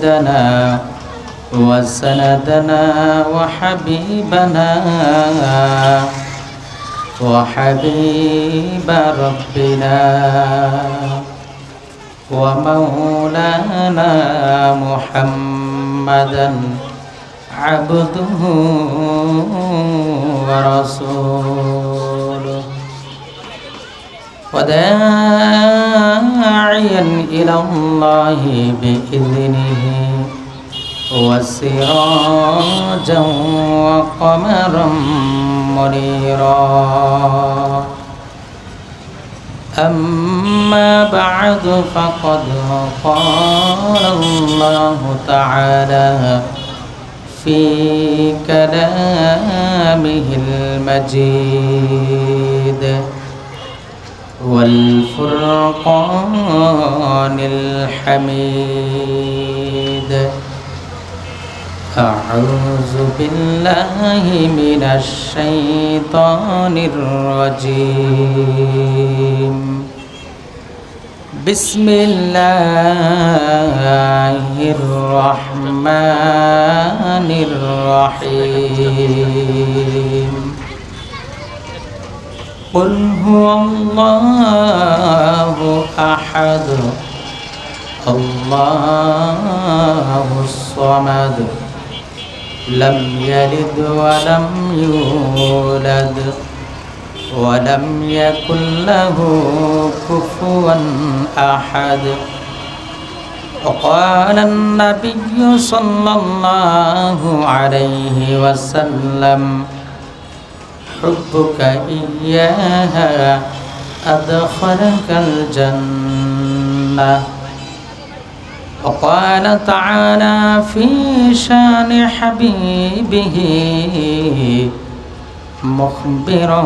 سيدنا وسندنا وحبيبنا وحبيب ربنا ومولانا محمدا عبده ورسوله وداعيا إلى الله بإذنه وسراجا وقمرا منيرا أما بعد فقد قال الله تعالى في كلامه المجيد والفرقان الحميد أعوذ بالله من الشيطان الرجيم بسم الله الرحمن الرحيم قل هو الله أحد الله الصمد لم يلد ولم يولد ولم يكن له كفوا أحد وقال النبي صلى الله عليه وسلم حبك إياها أدخلك الجنة وقال تعالى في شان حبيبه مخبرا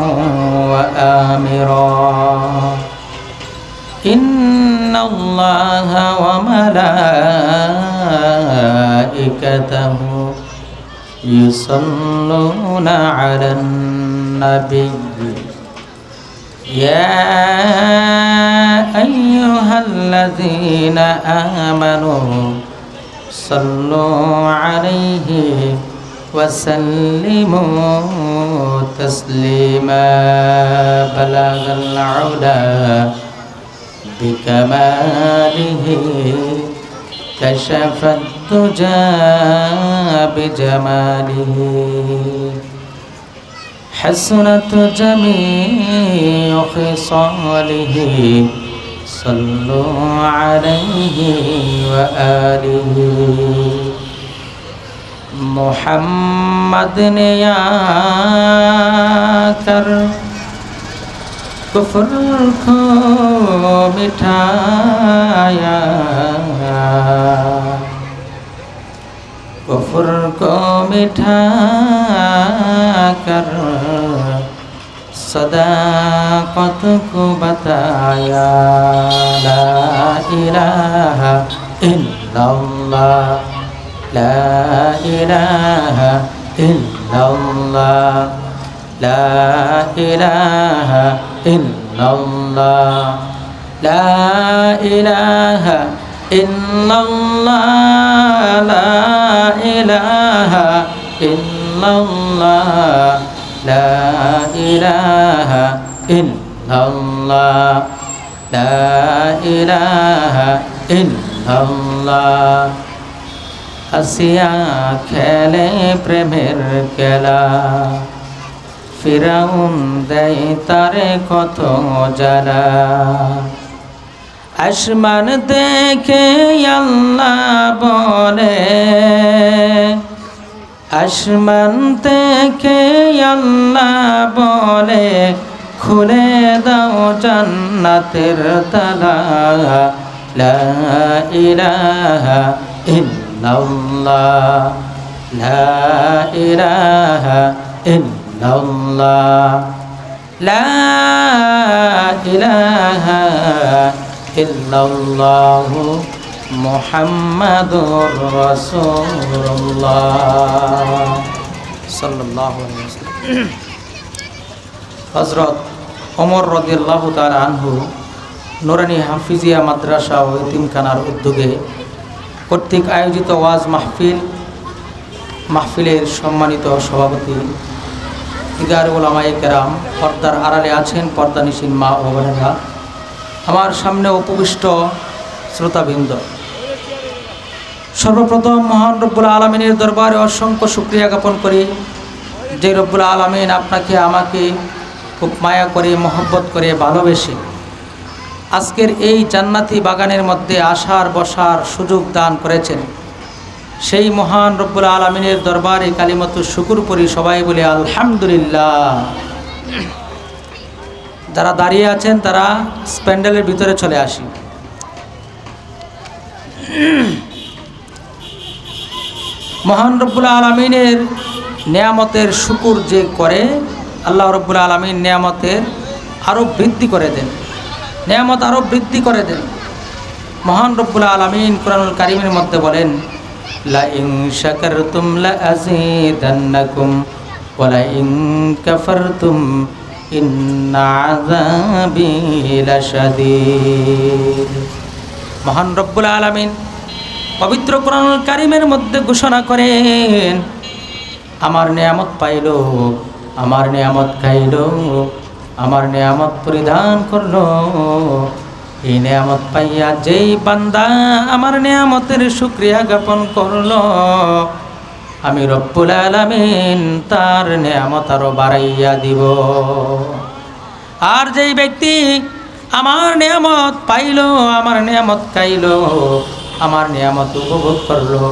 وآمرا إن الله وملائكته يصلون على النبي يا أيها الذين آمنوا صلوا عليه وسلموا تسليما بلغ العلا بكماله كشف الدجى بجماله حسنت جميع خصاله صلوا عليه وآله محمد نے آकर कुफ्र को मिटाया कुफ्र को मिटाकर सदाकत को बताया ला इलाहा इल्लल्लाह ला इलाहा इल्लल्लाह ला इलाहा इल्लल्लाह ला इलाहा इल्लल्लाह ला इलाहा इल्लल्लाह ला इलाहा इल्लल्लाह ला इलाहा इल्लल्लाह হাসিয়া খেলে প্রেমের খেলা ফিরাউন দেয় তারে কত জ্বালা আসমান দেখে আল্লাহ বলে আসমান থেকে আল্লাহ বলে খুলে দাও জান্নাতের তালা লা ইলাহা ইল্লাল্লাহ লা ইলাহা ইল্লাল্লাহ লা ইলাহা ইল্লাল্লাহ মুহাম্মাদুর রাসূলুল্লাহ সাল্লাল্লাহু আলাইহি ওয়াসাল্লাম। হযরত ওমর রাদিয়াল্লাহু তাআলা আনহু নুরানি হাফিজিয়া মাদ্রাসা ও এতিমখানার উদ্যোগে কর্তৃক আয়োজিত ওয়াজ মাহফিলের সম্মানিত সভাপতি দিগার উলামায়ে কেরাম, পর্দার আড়ালে আছেন পর্দানিশীন মা ও বোনেরা, আমার সামনে উপবিষ্ট শ্রোতাবৃন্দ, সর্বপ্রথম মহান রব্বুল আলামিনের দরবারে অসংখ্য শুকরিয়া জ্ঞাপন করি যে রব্বুল আলামিন আপনাকে আমাকে খুব মায়া করে, মহব্বত করে, ভালোবেসে আজকের এই জান্নাতি বাগানের মধ্যে আসার বসার সুযোগ দান করেছেন। সেই মহান রব্বুল আলামিনের দরবারে কালিমাতু শুকুর করি, সবাই বলে আলহামদুলিল্লাহ। যারা দাঁড়িয়ে আছেন তারা প্যান্ডেলের ভিতরে চলে আসি। মহান রব্বুল আলামিনের নেয়ামতের শুকুর যে করে, আল্লাহ রব্বুল আলামিন নেয়ামতের আরও বৃদ্ধি করে দেন, নেয়ামত আরও বৃদ্ধি করে দেন। মহান রব্বুল আলামিন কুরআনুল কারীমের মধ্যে বলেন, লা ইন শাকারতুম লা আযীদান্নাকুম ওয়া লা ইন কাফারতুম ইন্না আযাবি লাশাদীদ। মহান রব্বুল আলামিন পবিত্র কুরআনুল কারীমের মধ্যে ঘোষণা করেন, আমার নেয়ামত পাইল, আমার নেয়ামত খাইল, আমার নেয়ামত পরিধান করলো, এই নেয়ামত পাইয়া যেই বান্দা আমার নেয়ামতের শুকরিয়া জ্ঞাপন করলো, আমি রব্বুল আলামিন তার নেয়ামত আরো বাড়াইয়া দিব। আর যেই ব্যক্তি আমার নেয়ামত পাইল, আমার নেয়ামত খাইল, আমার নিয়ামত উপভোগ করলো,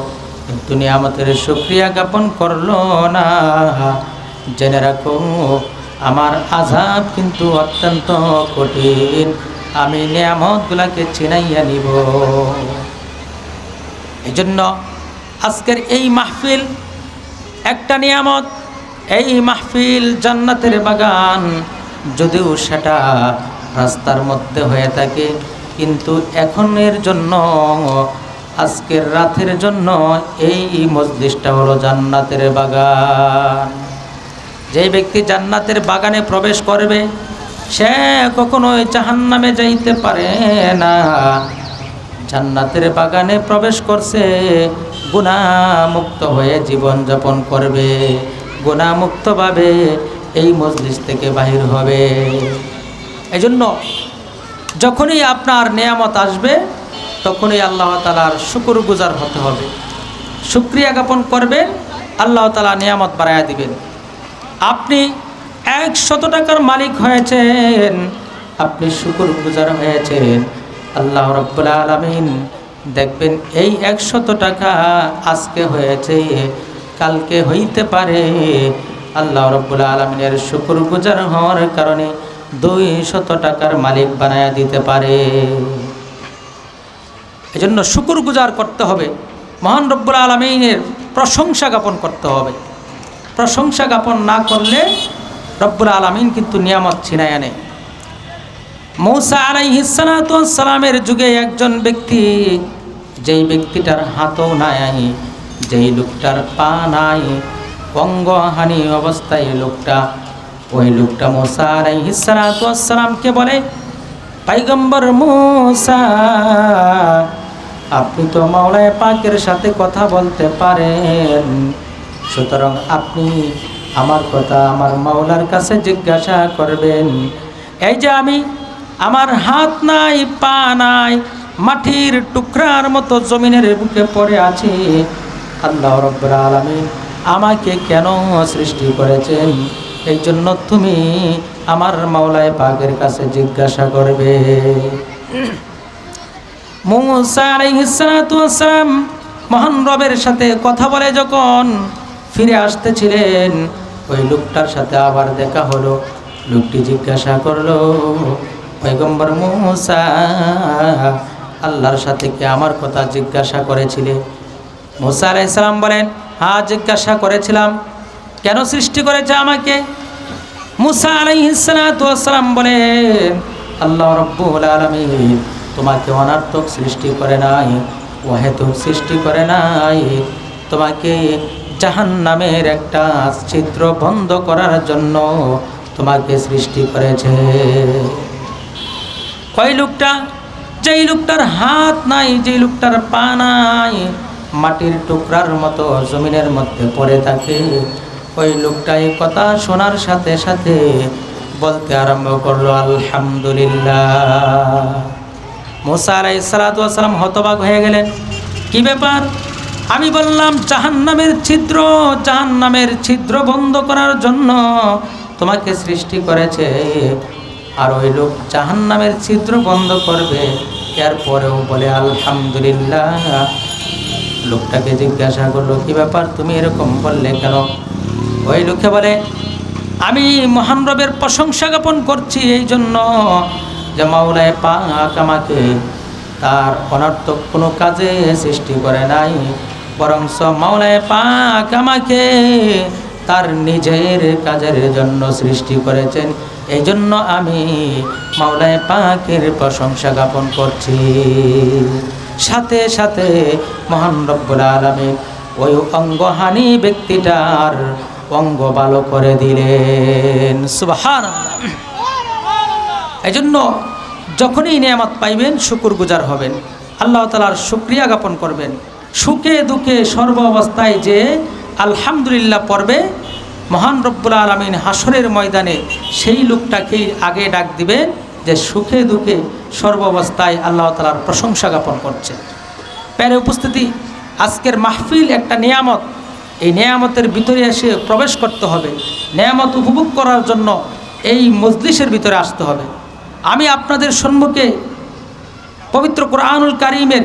কিন্তু নিয়ামতের শুকরিয়া জ্ঞাপন করলো না, জেনে রাখো আমার আযাব কিন্তু অত্যন্ত কঠিন, আমি নিয়ামতগুলাকে চিনাইয়া নিব। এই জন্য আজকের এই মাহফিল একটা নিয়ামত, এই মাহফিল জান্নাতের বাগান, যদিও সেটা রাস্তার মধ্যে হয়ে থাকে, কিন্তু এখনের জন্য, আজকের রাতের জন্য এই মজলিসটা হলো জান্নাতের বাগান। যে ব্যক্তি জান্নাতের বাগানে প্রবেশ করবে সে কখনোই জাহান্নামে যাইতে পারে না। জান্নাতের বাগানে প্রবেশ করছে, গুনাহমুক্ত হয়ে জীবন যাপন করবে, গুনাহমুক্তভাবে এই মজলিস থেকে বাহির হবে। এজন্য যখনই আপনার নেয়ামত আসবে তখনই আল্লাহ তাআলার শুকরগুজার হতে হবে, শুকরিয়া জ্ঞাপন করবেন, আল্লাহ তাআলা নেয়ামত বাড়াইয়া দিবেন। আপনি 100 টাকার মালিক হয়েছেন, আপনি শুকরগুজার হয়েছেন, আল্লাহ রাব্বুল আলামিন দেখবেন এই 100 টাকা আজকে হয়েছে, কালকে হইতে পারে আল্লাহ রাব্বুল আলামিনের শুকরগুজার হওয়ার কারণে 200 টাকার মালিক বানায়া দিতে পারে। এজন্য শুকরগুজার করতে হবে, মহান রব্বুল আলামিনের প্রশংসা জ্ঞাপন করতে হবে। প্রশংসা জ্ঞাপন না করলে রব্বুল আলামিন কিন্তু নিয়ামত ছিনাইয়া নেয়। মূসা আলাইহিস সালাতু ওয়াস সালামের যুগে একজন ব্যক্তি, যেই ব্যক্তিটার হাতও নাই, যেই লোকটার পা নাই, অঙ্গহানি অবস্থায় লোকটা, ওই লোকটা মূসা আলাইহিস সালাতু ওয়াস সালামকে বলে, পয়গম্বর মূসা, আপনি তো মাওলায়ে পাকের সাথে কথা বলতে পারেন, সুতরাং আপনি আমার কথা আমার মাওলার কাছে জিজ্ঞাসা করবেন। এই যে আমি, আমার হাত নাই, পা নাই, মাটির টুকরার মতো জমিনের বুকে পড়ে আছি, আল্লাহ রাব্বুল আলামিন আমাকে কেন সৃষ্টি করেছেন? এই জন্য তুমি আমার মাওলায়ে পাকের কাছে জিজ্ঞাসা করবে। মূসা আলাইহিস সালাতু ওয়াস সালাম মহান রবের সাথে কথা বলে যখন ফিরে আসতেছিলেন, ওই লোকটার সাথে আবার দেখা হলো। লোকটি জিজ্ঞাসা করলো, পয়গম্বর মূসা, আল্লাহর সাথে কি আমার কথা জিজ্ঞাসা করেছিলে? মূসা আলাইহিস সালাম বলেন, হ্যাঁ জিজ্ঞাসা করেছিলাম। কেন সৃষ্টি করেছে আমাকে? মূসা আলাইহিস সালাতু ওয়াস সালাম বলেন, আল্লাহ রাব্বুল আলামিন তোমাকে অনার্থক সৃষ্টি করে নাই, অহেতুক সৃষ্টি করে নাই, তোমাকে জাহান্নামের একটা ছিদ্র বন্ধ করার জন্য তোমাকে সৃষ্টি করেছে। ওই লোকটা যেই লোকটার হাত নাই, যেই লোকটার পা নাই, মাটির টুকরার মতো জমিনের মধ্যে পড়ে থাকে, ওই লোকটা এই কথা শোনার সাথে সাথে বলতে আরম্ভ করলো আলহামদুলিল্লাহ। মুসা আলাইহিস সালাতু ওয়াস সালাম হতবাক হয়ে গেলেন। কি ব্যাপার? আমি বললাম জাহান্নামের ছিদ্র বন্ধ করার জন্য তোমাকে সৃষ্টি করেছে, আর ওই লোক জাহান্নামের ছিদ্র বন্ধ করবে, এরপরেও বলে আলহামদুলিল্লাহ। লোকটাকে জিজ্ঞাসা করলো, কি ব্যাপার, তুমি এরকম বললে কেন? ওই লোকে বলে, আমি মহান রবের প্রশংসা জ্ঞাপন করছি এই জন্য যে মাওলায়ে পাক আমাকে তার অনর্থক কোনো কাজে সৃষ্টি করে নাই, বরঞ্চ মাওলায়ে পাক আমাকে তার নিজের কাজের জন্য সৃষ্টি করেছেন। এই জন্য আমি মাওলায়ে পাকের প্রশংসা জ্ঞাপন করছি। সাথে সাথে মহান রব্বুল আলামিন ওই অঙ্গহানি ব্যক্তিটার অঙ্গ ভালো করে দিলেন। সুবহানাল্লাহ। এই জন্য যখনই নিয়ামত পাইবেন শুকরগুজার হবেন, আল্লাহ তাআলার শুকরিয়া জ্ঞাপন করবেন। সুখে দুঃখে সর্ব অবস্থায় যে আলহামদুলিল্লাহ পড়বে, মহান রব্বুল আলামিন হাসরের ময়দানে সেই লোকটাকেই আগে ডাক দিবেন যে সুখে দুঃখে সর্ব অবস্থায় আল্লাহ তাআলার প্রশংসা জ্ঞাপন করছে। প্যারে উপস্থিতি, আজকের মাহফিল একটা নিয়ামত। এই নিয়ামতের ভিতরে এসে প্রবেশ করতে হবে, নিয়ামত উপভোগ করার জন্য এই মজলিসের ভিতরে আসতে হবে। আমি আপনাদের সম্মুখে পবিত্র কোরআনুল কারীমের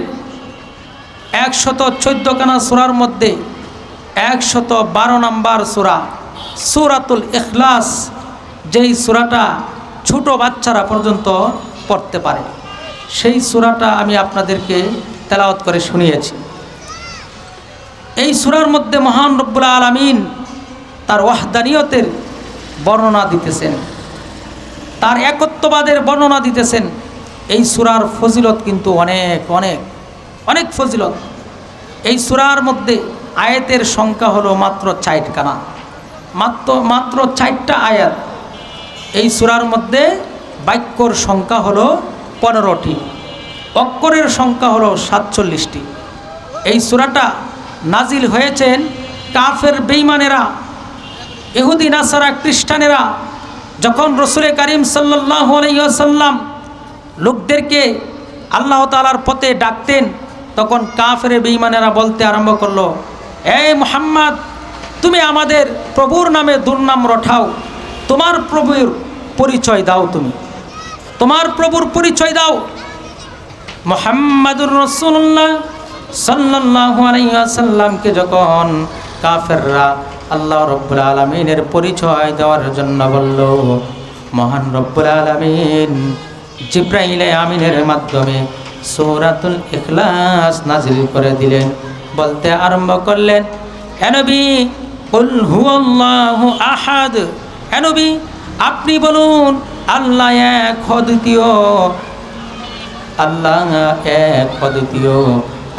114খানা সূরার মধ্যে 112 নম্বর সূরা সূরাতুল ইখলাস, যেই সূরাটা ছোট বাচ্চারা পর্যন্ত পড়তে পারে, সেই সূরাটা আমি আপনাদেরকে তেলাওয়াত করে শুনিয়েছি। এই সূরার মধ্যে মহান রব্বুল আলামিন তার ওয়াহদানিয়তের বর্ণনা দিতেছেন, তার একত্ববাদের বর্ণনা দিতেছেন। এই সূরার ফজিলত কিন্তু অনেক অনেক অনেক ফজিলত। এই সূরার মধ্যে আয়াতের সংখ্যা হলো মাত্র 4খানা, মাত্র 4টা আয়াত। এই সূরার মধ্যে বাক্যর সংখ্যা হলো 15টি, অক্ষরের সংখ্যা হলো 47টি। এই সূরাটা নাজিল হয়েছেন কাফের বেঈমানেরা, ইহুদি নাসারা খ্রিস্টানেরা যখন রাসূল কারীম সাল্লাল্লাহু আলাইহি ওয়াসাল্লাম লোকদেরকে আল্লাহ তাআলার পথে ডাকতেন, তখন কাফের বেঈমানেরা বলতে আরম্ভ করলো, এই মুহাম্মদ, তুমি আমাদের প্রভুর নামে দুর্নাম রটাও, তোমার প্রভুর পরিচয় দাও, তুমি তোমার প্রভুর পরিচয় দাও। মুহাম্মাদুর রাসূলুল্লাহ সাল্লাল্লাহু আলাইহি ওয়াসাল্লামকে যখন কাফেররা আল্লাহ রব্বুল আলামিনের পরিচয় দেওয়ার জন্য বলল, মহান রব্বুল আলামিন জিবরাইল আমিনের মাধ্যমে সূরাতুল ইখলাস নাজিল করে দিলেন। বলতে আরম্ভ করলেন, হে নবী, কুল হুয়াল্লাহু আহাদ, হে নবী আপনি বলুন আল্লাহ এক, অদ্বিতীয়, আল্লাহ এক অদ্বিতীয়।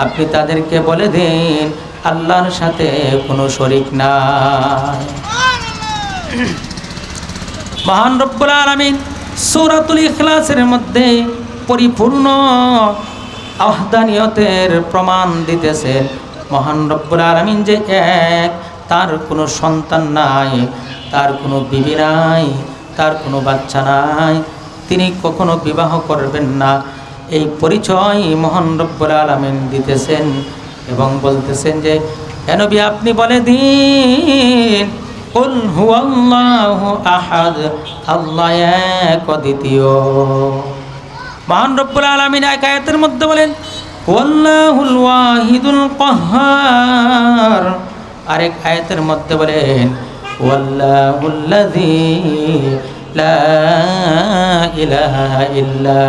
আপনি তাদেরকে বলে দিন আল্লাহর সাথে কোনো শরীক নাই। মহান রব্বুল আলামিন সূরাতুল ইখলাসের মধ্যে পরিপূর্ণ ওয়াহদানিয়তের প্রমাণ দিতেছেন। মহান রব্বুল আলামিন যে এক, তার কোনো সন্তান নাই, তার কোনো বিবি নাই, তার কোনো বাচ্চা নাই, তিনি কখনো বিবাহ করবেন না, এই পরিচয় মহান রব্বুল আলামিন দিতেছেন এবং বলতেছেন যে, হে নবী আপনি বলে দিন কুল হুয়াল্লাহু আহাদ, আল্লাহ এক অদ্বিতীয়। মহান রব্বুল আলামিন এক আয়াতের মধ্যে বলেন ওয়াল্লাহুল ওয়াহিদুল কাহ্হার, আরেক আয়াতের মধ্যে বলেন ওয়াল্লাহুল্লাযী লা ইলাহা ইল্লা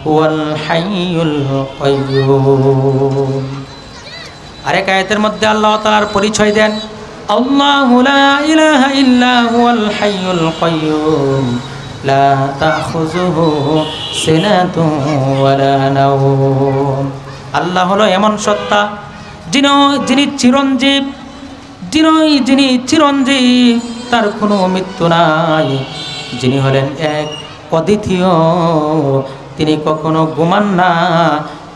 হুয়াল হাইয়ুল কাইয়্যুম। আরেক আয়াতের মধ্যে আল্লাহ তাআলার পরিচয় দেন, আল্লাহু লা ইলাহা ইল্লা হুয়াল হাইয়ুল কাইয়্যুম লা তাখুযুহু সিনাতুন ওয়ালা নাওম। আল্লাহ হলো এমন সত্তা যিনি চিরঞ্জীব, যিনি চিরঞ্জীব, তার কোনো মৃত্যু নাই, যিনি হলেন এক অদ্বিতীয়, তিনি কখনো ঘুমান না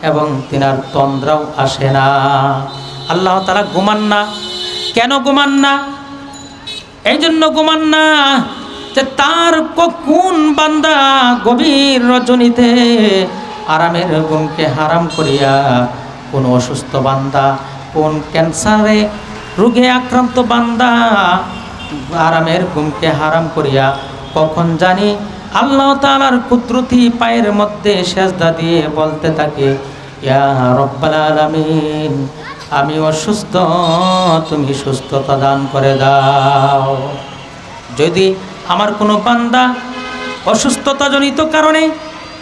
এবং তিনার তন্দ্রাও আসে না। আল্লাহ তাআলা ঘুমান না। কেন ঘুমান না? এই জন্য ঘুমান না যে তার কোন বান্দা গভীর রজনীতে আরামের ঘুমকে হারাম করিয়া, কোন অসুস্থ বান্দা, কোন ক্যান্সারে রোগে আক্রান্ত বান্দা আরামের ঘুমকে হারাম করিয়া কখন জানি আল্লাহ তাআলার কুদরতি পায়ের মধ্যে সেজদা দিয়ে বলতে থাকে, ইয়া রব্বাল আলামিন, আমি অসুস্থ, তুমি সুস্থতা দান করে দাও। যদি আমার কোনো বান্দা অসুস্থতাজনিত কারণে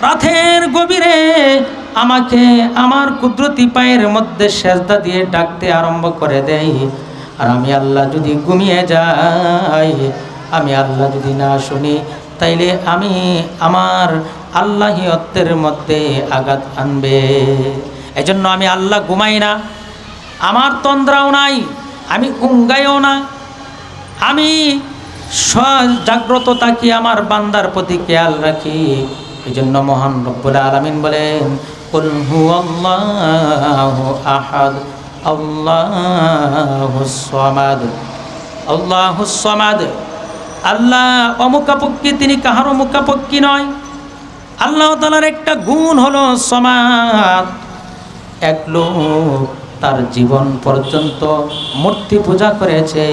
রাতের গভীরে আমাকে আমার কুদরতি পায়ের মধ্যে সেজদা দিয়ে ডাকতে আরম্ভ করে দেয়, আর আমি আল্লাহ যদি ঘুমিয়ে যাই, আমি আল্লাহ যদি না শুনি, তাইলে আমি আমার আল্লাহিয়তের মধ্যে আঘাত আনবে। এজন্য আমি আল্লাহ ঘুমাই না, আমার তন্দ্রাও নাই, আমি উঙ্গাইও না, আমি জাগ্রত থাকি, আমার বান্দার প্রতি খেয়াল রাখি। এই জন্য মহান রব্বুল আলামিন বলেন, কুল হুয়াল্লাহু আহাদ আল্লাহুস সামাদ আল্লাহুস সামাদ। আল্লাহ অমুখাপক্ষী, তিনি কাহারও মুখাপক্ষী নয়। আল্লাহ তাআলার একটা গুণ হলো সামাদ। এক লোক তার জীবন পর্যন্ত মূর্তি পূজা করেছে,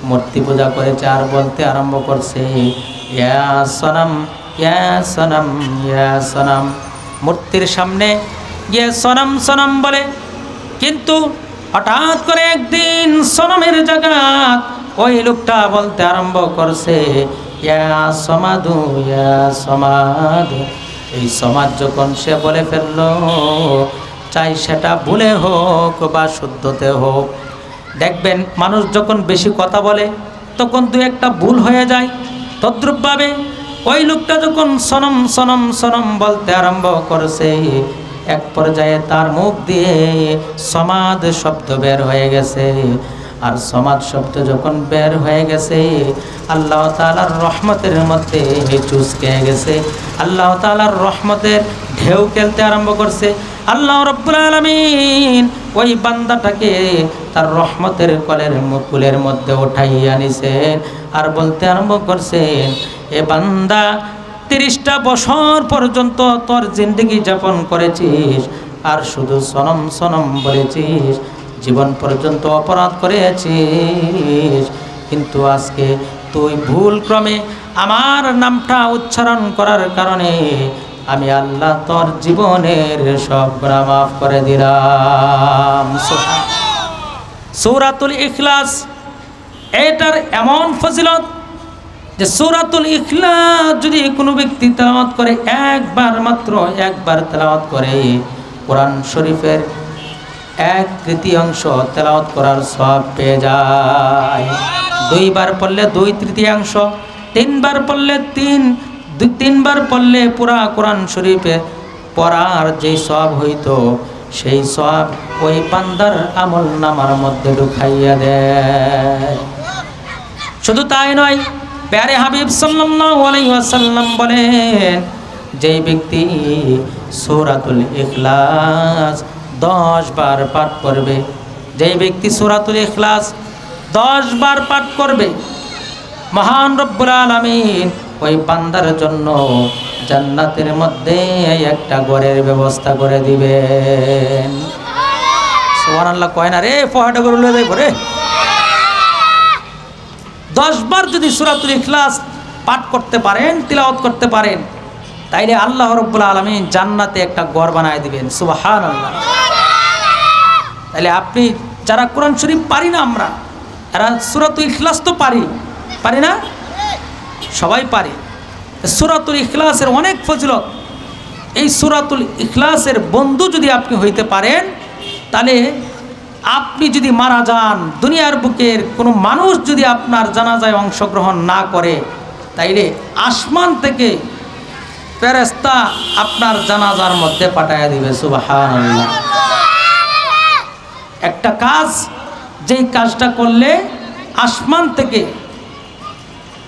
মূর্তি পূজা করেছে আর বলতে আরম্ভ করছে, ইয়া সনম ইয়া সনম ইয়া সনম। মূর্তির সামনে গিয়ে সনম সনম বলে, কিন্তু হঠাৎ করে একদিন সনমের জায়গা ওই লোকটা বলতে আরম্ভ করছে, ইয়া সমাদু ইয়া সমাদ। এই সমাজ যখন সে বলে ফেললো, চাই সেটা ভুলে হোক বা শুদ্ধতে হোক। দেখবেন মানুষ যখন বেশি কথা বলে তখন দু একটা ভুল হয়ে যায়। তদ্রূপভাবে ওই লোকটা যখন সনম সনম সনম বলতে আরম্ভ করেছে, এক পর্যায়ে তার মুখ দিয়ে সমাদ শব্দ বের হয়ে গেছে। আর সমাজ শব্দ যখন বের হয়ে গেছে, আল্লাহ তাআলার রহমতের মধ্যে চুসকে গেছে, আল্লাহ তাআলার রহমতের ঢেউ খেলতে আরম্ভ করছে। আল্লাহ রব্বুল আলামিন ওই বান্দাটাকে তার রহমতের কুলের মধ্যে উঠাইয়া নিছেন আর বলতে আরম্ভ করছেন, এ বান্দা, 30টা বছর পর্যন্ত তোর জিন্দগি যাপন করেছিস আর শুধু সনম সনম বলেছিস, জীবন পর্যন্ত অপরাধ করেছিস, কিন্তু আজকে তুই ভুল ক্রমে আমার নামটা উচ্চারণ করার কারণে আমি আল্লাহ তোর জীবনের সব গুনাহ মাফ করে দিলাম। সূরাতুল ইখলাস, এটার এমন ফজিলত যে সূরাতুল ইখলাস যদি কোনো ব্যক্তি তেলাওয়াত করে, মাত্র একবার তেলাওয়াত করে, কোরআন শরীফের 1/3 তেলাওয়াত করার সওয়াব পেয়ে যায়। 2 বার পড়লে 2/3, 3 বার পড়লে 3 বার পড়লে পুরা কোরআন শরীফে পড়ার যে সওয়াব হইতো, সেই সওয়াব ওই বান্দার আমল নামার মধ্যে ঢুকাইয়া দেয়। শুধু তাই নয়, প্যারে হাবিব সাল্লাল্লাহু আলাইহি ওয়াসাল্লাম বলেন, যেই ব্যক্তি সূরাতুল ইখলাস 10 বার পাঠ করবে, যেই ব্যক্তি সূরাতুল ইখলাস 10 বার পাঠ করবে, মহান রব্বুল আলামিন ওই বান্দার জন্য জান্নাতের মধ্যে একটা ঘরের ব্যবস্থা করে দিবেন। সুবহানাল্লাহ কয় না রে, পহাটা করে লয়ে যাই করে। 10 বার যদি সূরাতুল ইখলাস পাঠ করতে পারেন, তিলাওয়াত করতে পারেন, তাইলে আল্লাহ রাব্বুল আলামিন জান্নাতে একটা ঘর বানায় দিবেন। সুবহানাল্লাহ। তাইলে আপনি যারা কোরআন শরীফ পারি না, আমরা এরা সূরাতুল ইখলাস তো পারি না, সবাই পারি। সূরাতুল ইখলাসের অনেক ফজিলত। এই সূরাতুল ইখলাসের বন্ধু যদি আপনি হইতে পারেন, তাহলে আপনি যদি মারা যান, দুনিয়ার বুকের কোনো মানুষ যদি আপনার জানাজায় অংশগ্রহণ না করে, তাইলে আসমান থেকে ফেরেশতা আপনার জানাজার মধ্যে পাঠাইয়া দিবে। সুবহানাল্লাহ। একটা কাজ, যেই কাজটা করলে আসমান থেকে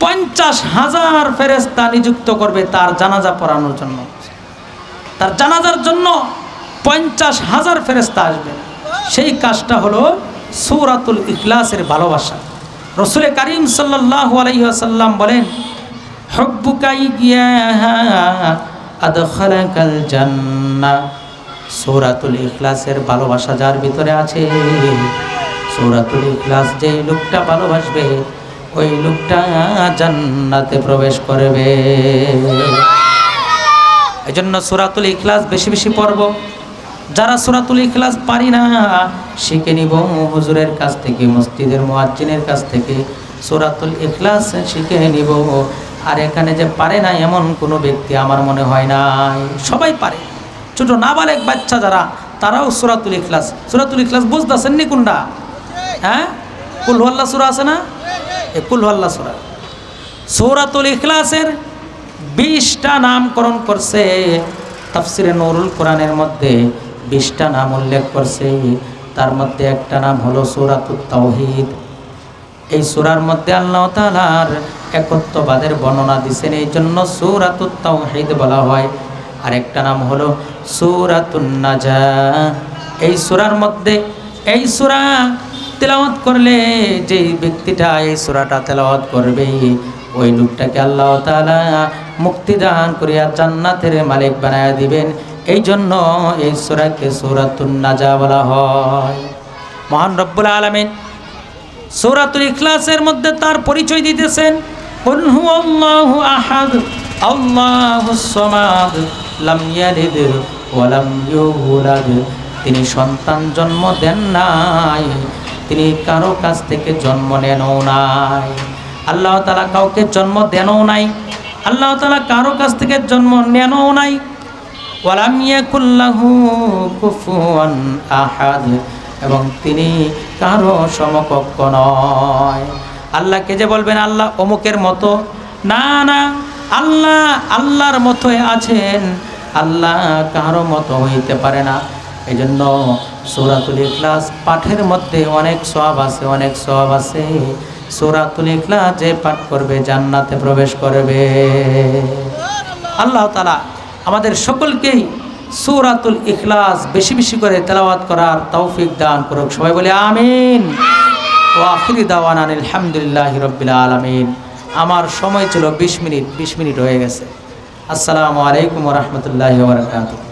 50,000 ফেরেশতা নিযুক্ত করবে তার জানাজা পড়ানোর জন্য। তার জানাজার জন্য 50,000 ফেরেশতা আসবে। সেই কাজটা হলো সূরাতুল ইখলাসের ভালোবাসা। রাসূল কারীম সাল্লাল্লাহু আলাইহি ওয়াসাল্লাম বলেন, হুব্বুকা ইয়্যাহা আদখালাকাল জান্নাহ। সূরাতুল ইখলাসের ভালোবাসা যার ভিতরে আছে, সূরাতুল ইখলাস যেই লোকটা ভালোবাসবে ওই লোকটা জান্নাতে প্রবেশ করবে। এজন্য সূরাতুল ইখলাস বেশি বেশি পড়ব। যারা সূরাতুল ইখলাস পারি না শিখে নিব হুজুরের কাছ থেকে, মসজিদের মুয়াজ্জিনের কাছ থেকে সূরাতুল ইখলাস শিখে নিব। আর এখানে যে পারে না এমন কোনো ব্যক্তি আমার মনে হয় নাই, সবাই পারে। ছোট নাবালেগ বাচ্চা যারা, তারাও সূরাতুল ইখলাস বুঝতেছেন নি কোনটা? হ্যাঁ, কুল হুয়াল্লাহ সূরা আছে না, এই কুল হুয়াল্লাহ সূরা। সূরাতুল ইখলাসের 20টা নামকরণ করছে তাফসিরে নূরুল কোরআনের মধ্যে, 20টা নাম উল্লেখ করছে। তার মধ্যে একটা নাম হলো সূরাতুত তাওহীদ। এই সূরার মধ্যে আল্লাহ তাআলার একত্ববাদের বর্ণনা দিয়েছেন, এই জন্য সূরাতুত তাওহীদ বলা হয়। আর একটা নাম হলো সূরাতুন নাজাহ। এই সূরার মধ্যে, এই সূরা তেলাওয়াত করলে যেই ব্যক্তিটা এই সূরাটা তেলাওয়াত করবে ওই লোকটাকে আল্লাহ তাআলা মুক্তি দান করিয়া জান্নাতের মালিক বানায়া দিবেন। এই জন্য এই সূরাকে সূরাতুন নাজাহ বলা হয়। মহান রব্বুল আলামিন সূরাতুল ইখলাসের মধ্যে তার পরিচয় দিতেছেন, কুল হুয়াল্লাহু আহাদ আল্লাহুস সামাদ লাম ইয়ালিদ ওয়া লাম ইউলাদ। তিনি সন্তান জন্ম দেন নাই, তিনি কারো কাছ থেকে জন্ম নেনও নাই। আল্লাহ তাআলা কাউকে জন্ম দেনও নাই, আল্লাহ তাআলা কারো কাছ থেকে জন্ম নেনও নাই। ওয়া লাম ইয়াকুল লাহু কুফুয়ান আহাদ, এবং তিনি কারো সমকক্ষ নয়। আল্লাহকে যে বলবেন আল্লাহ অমুকের মতো, না না, আল্লাহ আল্লাহর মতোই আছেন, আল্লাহ কারো মতো হইতে পারে না। এই জন্য সূরাতুল ইখলাস পাঠের মধ্যে অনেক সওয়াব আছে, অনেক সওয়াব আছে। সূরাতুল ইখলাস যে পাঠ করবে জান্নাতে প্রবেশ করবে। আল্লাহ তাআলা আমাদের সকলকেই সূরাতুল ইখলাস বেশি বেশি করে তেলাওয়াত করার তৌফিক দান করুক। সবাই বলে আমিন। ওয়া আখিরি দাওয়ানা আলহামদুলিল্লাহি রাব্বিল আলামিন। আমার সময় ছিল 20 মিনিট, 20 মিনিট হয়ে গেছে। আসসালামু আলাইকুম ওয়া রাহমাতুল্লাহি ওয়া বারাকাতুহু।